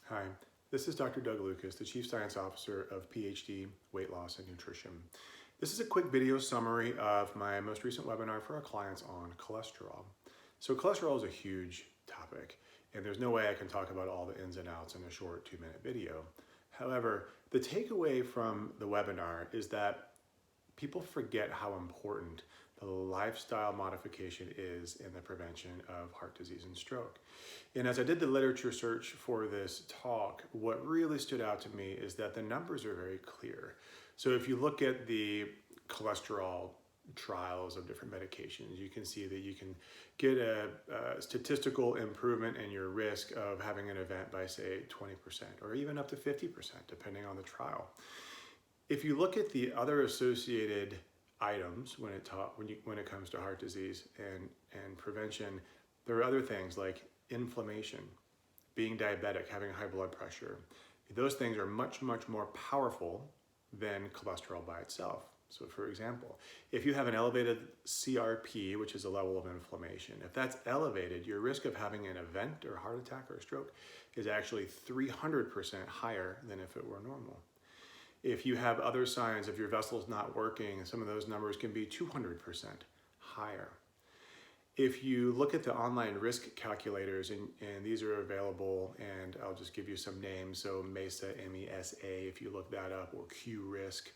Hi, this is Dr. Doug Lucas, the Chief Science Officer of PhD Weight Loss and Nutrition. This is a quick video summary of my most recent webinar for our clients on cholesterol. So cholesterol is a huge topic, and there's no way I can talk about all the ins and outs in a short 2-minute video. However, the takeaway from the webinar is that people forget how important the lifestyle modification is in the prevention of heart disease and stroke. And as I did the literature search for this talk, what really stood out to me is that the numbers are very clear. So if you look at the cholesterol trials of different medications, you can see that you can get a statistical improvement in your risk of having an event by, say, 20% or even up to 50%, depending on the trial. If you look at the other associated items when it comes to heart disease and prevention, there are other things like inflammation, being diabetic, having high blood pressure. Those things are much more powerful than cholesterol by itself. So for example, if you have an elevated CRP, which is a level of inflammation, if that's elevated, your risk of having an event or heart attack or stroke is actually 300% higher than if it were normal. If you have other signs of your vessels not working, some of those numbers can be 200% higher. If you look at the online risk calculators, and these are available, and I'll just give you some names, so MESA, M-E-S-A, if you look that up, or Q-Risk,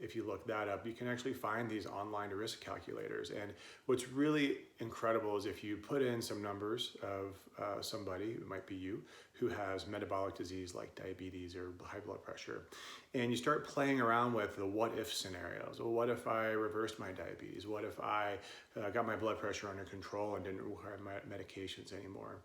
if you look that up, you can actually find these online risk calculators. And what's really incredible is if you put in some numbers of somebody, it might be you, who has metabolic disease like diabetes or high blood pressure, and you start playing around with the what if scenarios. Well, what if I reversed my diabetes? What if I got my blood pressure under control and didn't require medications anymore?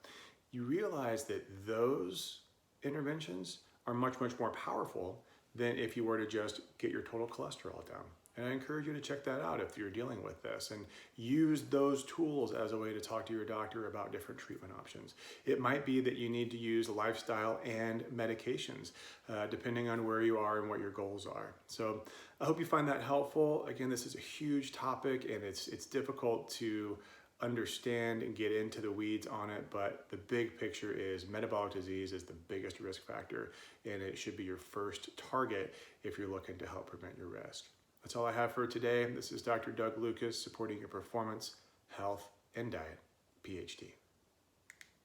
You realize that those interventions are much more powerful than if you were to just get your total cholesterol down. And I encourage you to check that out if you're dealing with this and use those tools as a way to talk to your doctor about different treatment options. It might be that you need to use lifestyle and medications, depending on where you are and what your goals are. So I hope you find that helpful. Again, this is a huge topic and it's difficult to understand and get into the weeds on it, but the big picture is metabolic disease is the biggest risk factor, and it should be your first target if you're looking to help prevent your risk. That's all I have for today. This is Dr. Doug Lucas, supporting your performance, health, and diet, PhD.